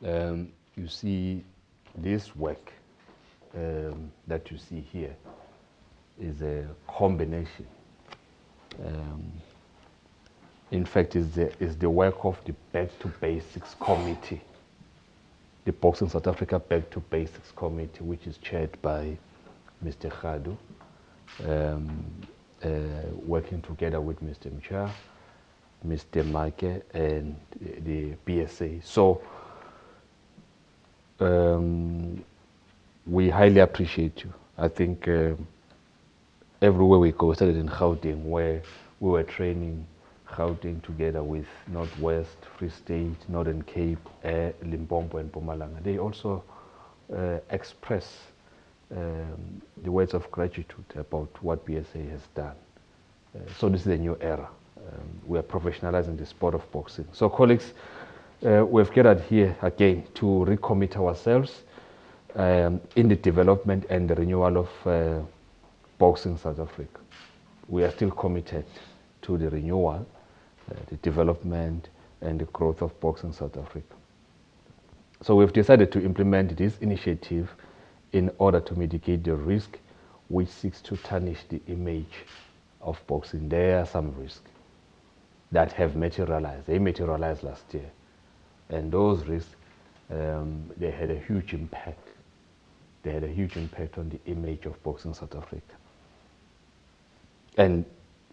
You see this work that you see here is a combination. In fact, is the work of the Back to Basics Committee, the Boxing South Africa Back to Basics Committee, which is chaired by Mr. Khadu, working together with Mr. Mcha, Mr. Make, and the BSA. So we highly appreciate you. I think everywhere we go, we started in Gauteng, where we were training Gauteng together with Northwest, Free State, Northern Cape, Limpopo, and Mpumalanga. They also express the words of gratitude about what BSA has done. So this is a new era. We are professionalizing the sport of boxing. So colleagues, we've gathered here again to recommit ourselves in the development and the renewal of boxing South Africa. We are still committed to the renewal, the development and the growth of boxing South Africa. So we've decided to implement this initiative in order to mitigate the risk which seeks to tarnish the image of boxing. There are some risks that have materialized. They materialized last year. And those risks, they had a huge impact. They had a huge impact on the image of boxing South Africa. And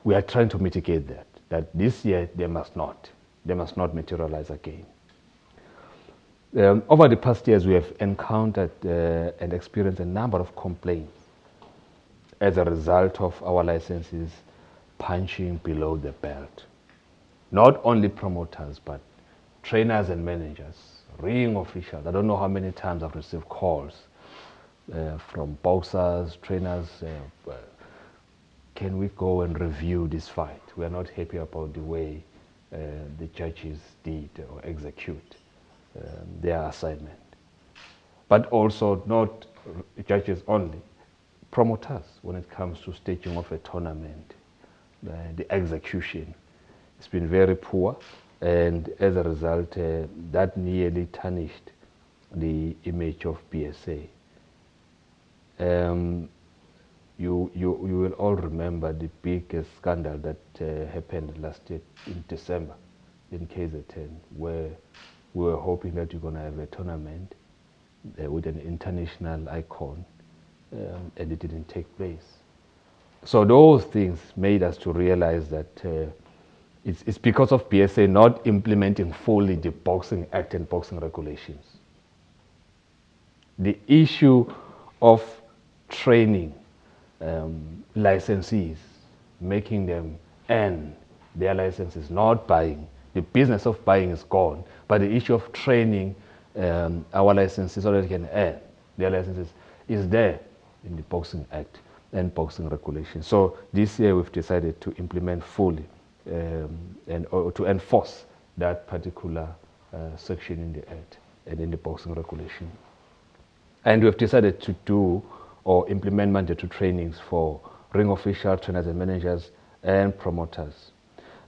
we are trying to mitigate that this year they must not materialize again. Over the past years, we have encountered and experienced a number of complaints as a result of our licenses punching below the belt. Not only promoters, but trainers and managers, ring officials. I don't know how many times I've received calls from boxers, trainers, can we go and review this fight? We are not happy about the way the judges did or execute their assignment. But also not judges only, promoters when it comes to staging of a tournament. The execution has been very poor, and as a result, that nearly tarnished the image of BSA. You will all remember the big scandal that happened last year in December in KZN, where we were hoping that you're going to have a tournament with an international icon, and it didn't take place. So those things made us to realize that it's because of BSA not implementing fully the Boxing Act and boxing regulations. The issue of training licensees, making them earn their licenses, not buying. The business of buying is gone, but the issue of training our licenses so that they can earn their licenses is there in the Boxing Act and boxing regulations. So this year we've decided to implement fully and to enforce that particular section in the Act and in the boxing regulation. And we've decided to do or implement mandatory trainings for ring officials, trainers and managers, and promoters.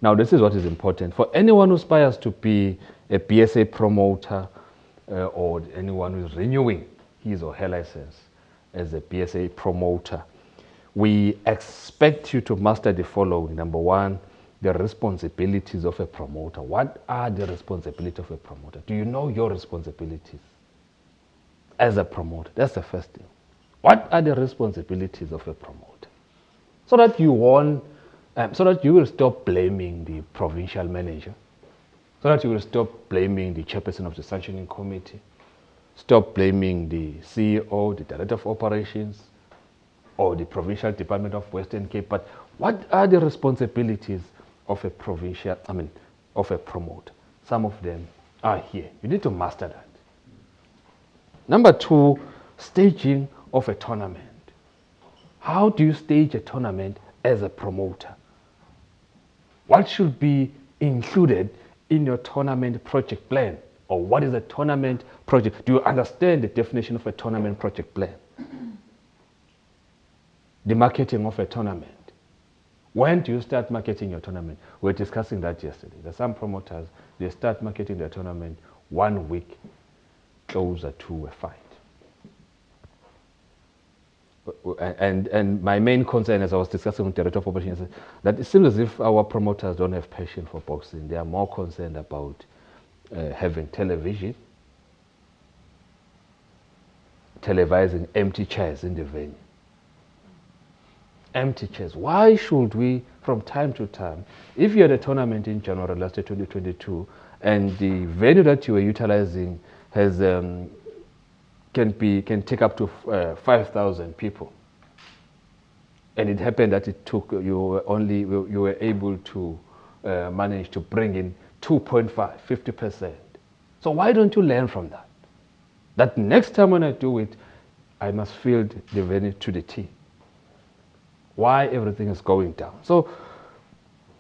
Now, this is what is important. For anyone who aspires to be a BSA promoter or anyone who is renewing his or her license as a BSA promoter, we expect you to master the following. Number one, the responsibilities of a promoter. What are the responsibilities of a promoter? Do you know your responsibilities as a promoter? That's the first thing. What are the responsibilities of a promoter? So that you won't, so that you will stop blaming the provincial manager, so that you will stop blaming the chairperson of the sanctioning committee, stop blaming the CEO, the director of operations, or the provincial department of Western Cape. But what are the responsibilities of a provincial, of a promoter? Some of them are here. You need to master that. Number two, staging of a tournament. How do you stage a tournament as a promoter? What should be included in your tournament project plan? Or what is a tournament project? Do you understand the definition of a tournament project plan? The marketing of a tournament. When do you start marketing your tournament? We were discussing that yesterday. There's some promoters, they start marketing their tournament 1 week closer to a fight. And my main concern, as I was discussing with the Director of Operations, is that it seems as if our promoters don't have passion for boxing. They are more concerned about having television, televising empty chairs in the venue. Empty chairs. Why should we, from time to time, if you had a tournament in January last year, 2022, and the venue that you were utilizing has can take up to 5,000 people, and it happened that it took you were able to manage to bring in 50%. So why don't you learn from that? That next time when I do it, I must field the venue to the T. Why everything is going down? So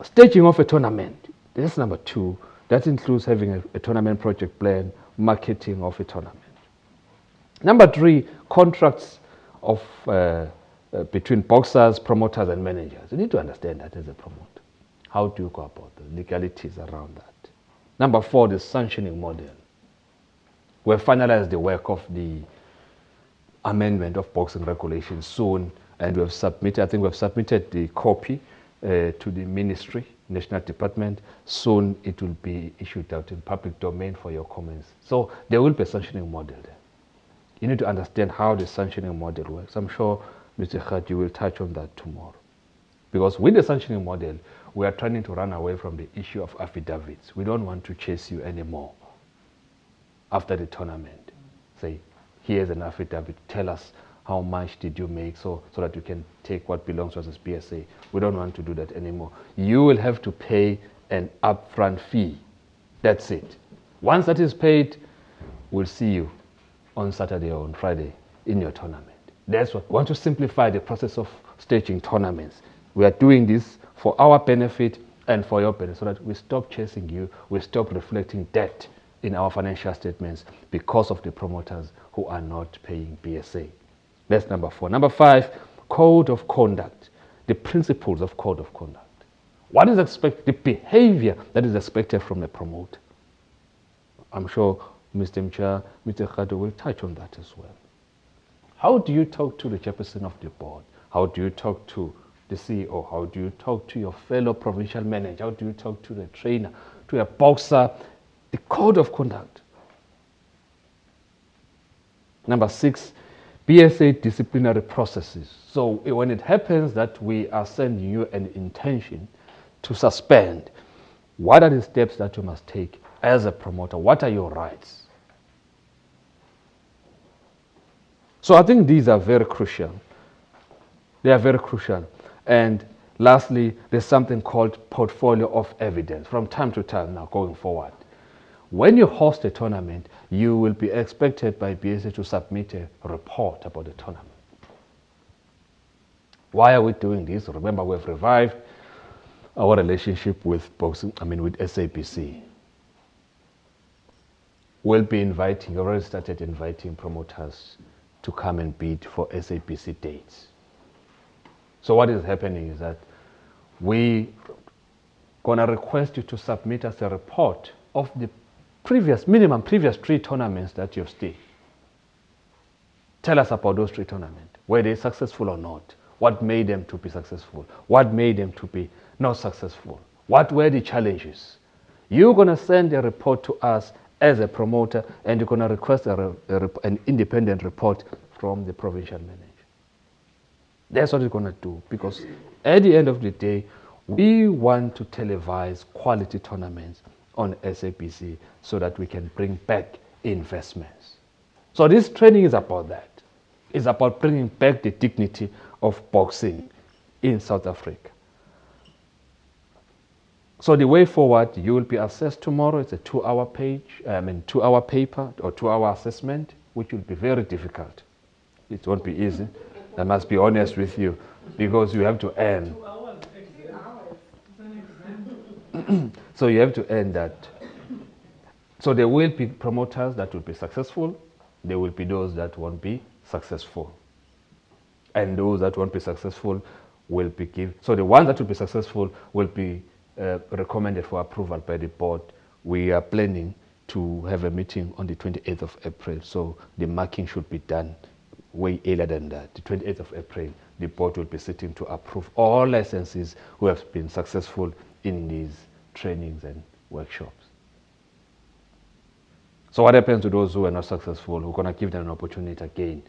staging of a tournament, that's number 2. That includes having a tournament project plan, marketing of a tournament. Number 3, contracts of between boxers, promoters, and managers. You need to understand that as a promoter. How do you go about the legalities around that? Number 4, the sanctioning model. We'll finalize the work of the amendment of boxing regulations soon, and we've submitted, I think we've submitted the copy to the Ministry, National Department. Soon it will be issued out in public domain for your comments. So there will be a sanctioning model there. You need to understand how the sanctioning model works. I'm sure Mr. Khat, you will touch on that tomorrow. Because with the sanctioning model, we are trying to run away from the issue of affidavits. We don't want to chase you anymore after the tournament. Say, here's an affidavit, tell us how much did you make so that you can take what belongs to us as PSA. We don't want to do that anymore. You will have to pay an upfront fee. That's it. Once that is paid, we'll see you on Saturday or on Friday in your tournament. That's what we want to simplify the process of staging tournaments. We are doing this for our benefit and for your benefit so that we stop chasing you, we stop reflecting debt in our financial statements because of the promoters who are not paying BSA. That's number 4. Number 5, code of conduct, the principles of code of conduct. What is expected, the behavior that is expected from the promoter. I'm sure Mr. Mcha, Mr. Khato will touch on that as well. How do you talk to the chairperson of the board? How do you talk to the CEO? How do you talk to your fellow provincial manager? How do you talk to the trainer, to a boxer? The code of conduct. Number 6, BSA disciplinary processes. So when it happens that we are sending you an intention to suspend, what are the steps that you must take as a promoter? What are your rights? So I think these are very crucial. They are very crucial. And lastly, there's something called portfolio of evidence from time to time now going forward. When you host a tournament, you will be expected by BSA to submit a report about the tournament. Why are we doing this? Remember, we've revived our relationship with boxing, with SABC. We'll be inviting, already started inviting promoters to come and bid for SABC dates. So what is happening is that we're gonna request you to submit us a report of the previous 3 tournaments that you've stayed. Tell us about those 3 tournaments. Were they successful or not? What made them to be successful? What made them to be not successful? What were the challenges? You're going to send a report to us as a promoter, and you're going to request an independent report from the provincial manager. That's what we're going to do, because at the end of the day, we want to televise quality tournaments on SABC so that we can bring back investments. So this training is about that. It's about bringing back the dignity of boxing in South Africa. So the way forward, you will be assessed tomorrow. It's a 2-hour paper or 2-hour assessment, which will be very difficult. It won't be easy. I must be honest with you, because you have to earn. 2 hours So you have to earn that. So there will be promoters that will be successful. There will be those that won't be successful. And those that won't be successful will be given. So the ones that will be successful will be recommended for approval by the board. We are planning to have a meeting on the 28th of April. So the marking should be done way earlier than that. The 28th of April, the board will be sitting to approve all licensees who have been successful in these trainings and workshops. So what happens to those who are not successful? We're going to give them an opportunity again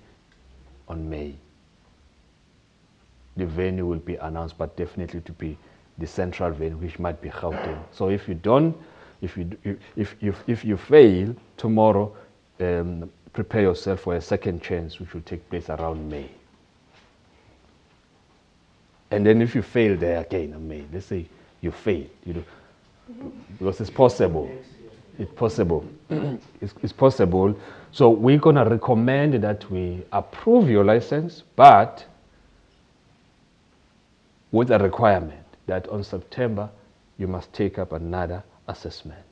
on May. The venue will be announced, but definitely to be the central venue, which might be Gauteng. So if you don't, if you fail tomorrow, prepare yourself for a second chance, which will take place around May. And then if you fail there again in May, let's say you fail, because it's possible. It's possible. It's possible. So we're going to recommend that we approve your license, but with a requirement that on September you must take up another assessment.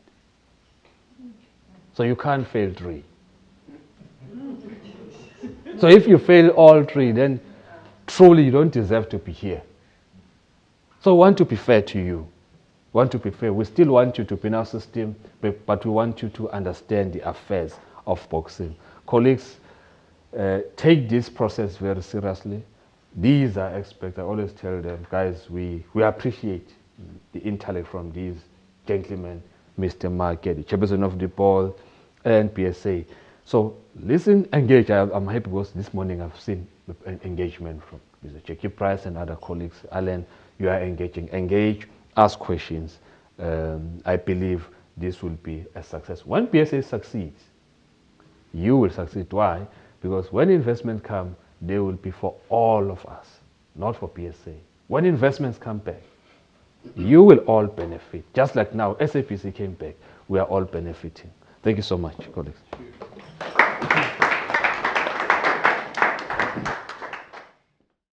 So you can't fail 3. So if you fail all 3, then truly you don't deserve to be here. So we want to be fair to you. We want to be fair. We still want you to be in our system, but we want you to understand the affairs of boxing. Colleagues, take this process very seriously. These are experts. I always tell them, guys, we appreciate the intellect from these gentlemen, Mr. Market, the chairperson of the board, and PSA. So listen, engage. I'm happy because this morning I've seen engagement from Mr. Jackie Price and other colleagues. Alan, you are engaging. Engage, ask questions. I believe this will be a success. When PSA succeeds, you will succeed. Why? Because when investments come, they will be for all of us, not for PSA. When investments come back, you will all benefit. Just like now, SAPC came back, we are all benefiting. Thank you so much, colleagues.